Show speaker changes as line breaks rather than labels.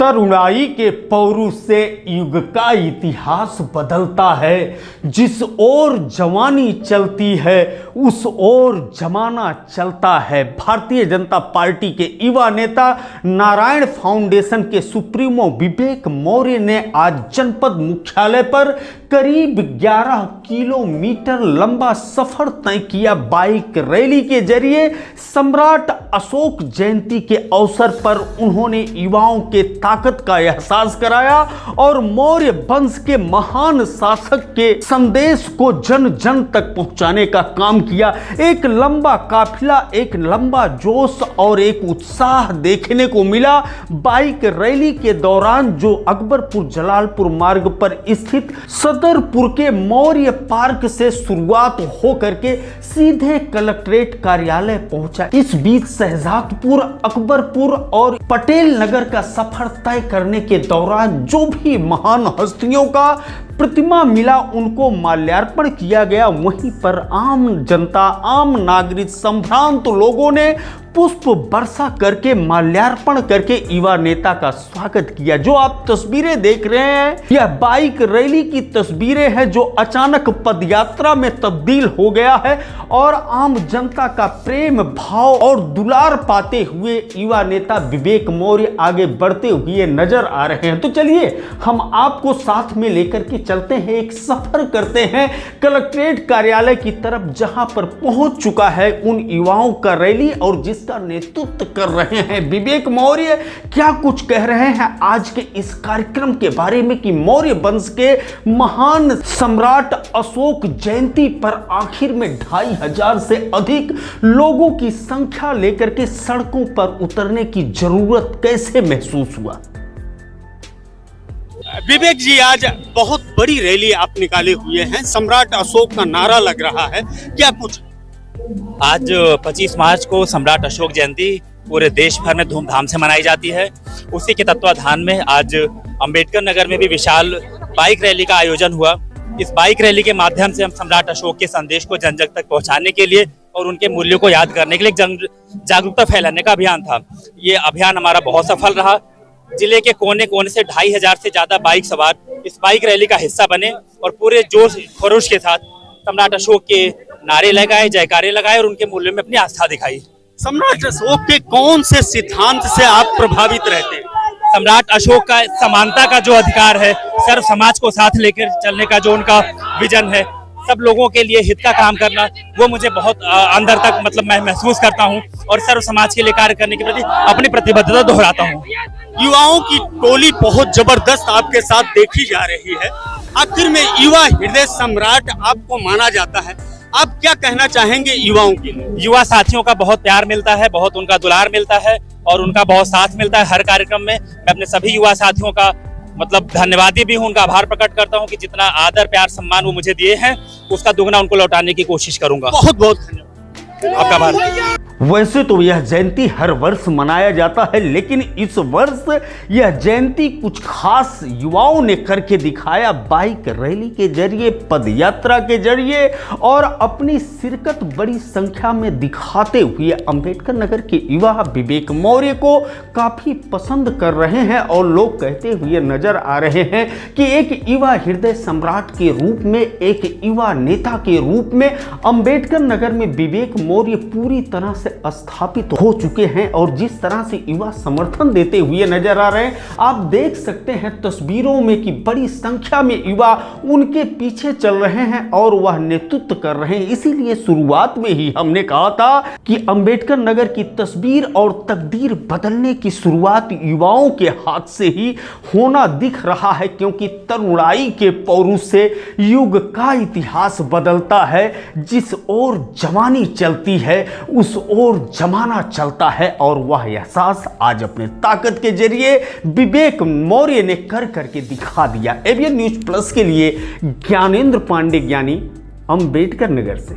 तरुणाई के पौरुष से युग का इतिहास बदलता है। जिस ओर जवानी चलती है उस ओर जमाना चलता है। भारतीय जनता पार्टी के युवा नेता नारायण फाउंडेशन के सुप्रीमो विवेक मौर्य ने आज जनपद मुख्यालय पर करीब 11 किलोमीटर लंबा सफर तय किया। बाइक रैली के जरिए सम्राट अशोक जयंती के अवसर पर उन्होंने युवाओं के ताकत का एहसास कराया और मौर्य वंश के महान शासक के संदेश को जन जन तक पहुंचाने का काम किया। एक लंबा काफिला, एक लंबा जोश और एक उत्साह देखने को मिला। बाइक रैली के दौरान जो अकबरपुर जलालपुर मार्ग पर स्थित सदरपुर के मौर्य पार्क से शुरुआत होकर के सीधे कलेक्ट्रेट कार्यालय पहुंचा। इस बीच शहजादपुर, अकबरपुर और पटेल नगर का सफर तय करने के दौरान जो भी महान हस्तियों का प्रतिमा मिला उनको माल्यार्पण किया गया। वहीं पर आम जनता, आम नागरिक, संभ्रांत लोगों ने पुष्प वर्षा करके माल्यार्पण करके युवा नेता का स्वागत किया। जो आप तस्वीरें देख रहे हैं यह बाइक रैली की तस्वीरें हैं जो अचानक पदयात्रा में तब्दील हो गया है और आम जनता का प्रेम भाव और दुलार पाते हुए युवा नेता विवेक मौर्य आगे बढ़ते हुए नजर आ रहे हैं। तो चलिए हम आपको साथ में लेकर के चलते हैं, एक सफर करते हैं कलेक्ट्रेट कार्यालय की तरफ जहां पर पहुंच चुका है उन युवाओं का रैली और जिसका नेतृत्व कर रहे हैं विवेक मौर्य। क्या कुछ कह रहे हैं आज के इस कार्यक्रम के बारे में कि मौर्य वंश के महान सम्राट अशोक जयंती पर आखिर में 2500 से अधिक लोगों की संख्या लेकर के सड़कों पर उतरने की जरूरत कैसे महसूस हुआ।
विवेक जी, आज बहुत बड़ी रैली आप निकाले हुए हैं, सम्राट अशोक का नारा लग रहा है, क्या कुछ?
आज 25 मार्च को सम्राट अशोक जयंती पूरे देश भर में धूमधाम से मनाई जाती है। उसी के तत्वाधान में आज अंबेडकर नगर में भी विशाल बाइक रैली का आयोजन हुआ। इस बाइक रैली के माध्यम से हम सम्राट अशोक के संदेश को जन जन तक पहुंचाने के लिए और उनके मूल्यों को याद करने के लिए जागरूकता फैलाने का अभियान था। ये अभियान हमारा बहुत सफल रहा। जिले के कोने कोने से 2500 से ज्यादा बाइक सवार इस बाइक रैली का हिस्सा बने और पूरे जोश खरोश के साथ सम्राट अशोक के नारे लगाए, जयकारे लगाए और उनके मूल्यों में अपनी आस्था दिखाई।
सम्राट अशोक के कौन से सिद्धांत से आप प्रभावित रहते हैं?
सम्राट अशोक का समानता का जो अधिकार है, सर्व समाज को साथ लेकर चलने का जो उनका विजन है, सब लोगों के लिए हित का काम करना, वो मुझे बहुत अंदर तक मैं महसूस करता हूँ और सर्व समाज के लिए कार्य करने के प्रति अपनी प्रतिबद्धता दोहराता हूँ।
युवाओं की टोली बहुत जबरदस्त आपके साथ देखी जा रही है। आखिर में युवा हृदय सम्राट आपको माना जाता है, आप क्या कहना चाहेंगे युवाओं के लिए?
युवा साथियों का बहुत प्यार मिलता है, बहुत उनका दुलार मिलता है और उनका बहुत साथ मिलता है हर कार्यक्रम में। मैं अपने सभी युवा साथियों का धन्यवादी भी हूँ, उनका आभार प्रकट करता हूँ कि जितना आदर, प्यार, सम्मान वो मुझे दिए हैं उसका दुगना उनको लौटाने की कोशिश करूंगा।
बहुत बहुत धन्यवाद, आपका आभार।
वैसे तो यह जयंती हर वर्ष मनाया जाता है लेकिन इस वर्ष यह जयंती कुछ खास युवाओं ने करके दिखाया। बाइक रैली के जरिए, पदयात्रा के जरिए और अपनी शिरकत बड़ी संख्या में दिखाते हुए अंबेडकर नगर के युवा विवेक मौर्य को काफी पसंद कर रहे हैं और लोग कहते हुए नजर आ रहे हैं कि एक युवा हृदय सम्राट के रूप में, एक युवा नेता के रूप में अंबेडकर नगर में विवेक मौर्य पूरी तरह से स्थापित हो चुके हैं और जिस तरह से युवा समर्थन देते हुए नजर आ रहे हैं आप देख सकते हैं तस्वीरों में कि बड़ी संख्या में युवा उनके पीछे चल रहे हैं और वह नेतृत्व कर रहे हैं। इसीलिए शुरुआत में ही हमने कहा था कि अंबेडकर नगर की तस्वीर और तकदीर बदलने की शुरुआत युवाओं के हाथ से ही होना दिख रहा है, क्योंकि तरुणाई के पौरुष से युग का इतिहास बदलता है। जिस ओर जवानी चलती है उस ओर जमाना चलता है और वह एहसास आज अपने ताकत के जरिए विवेक मौर्य ने कर करके दिखा दिया। एबीएन न्यूज प्लस के लिए ज्ञानेंद्र पांडे ज्ञानी, अंबेडकर नगर से।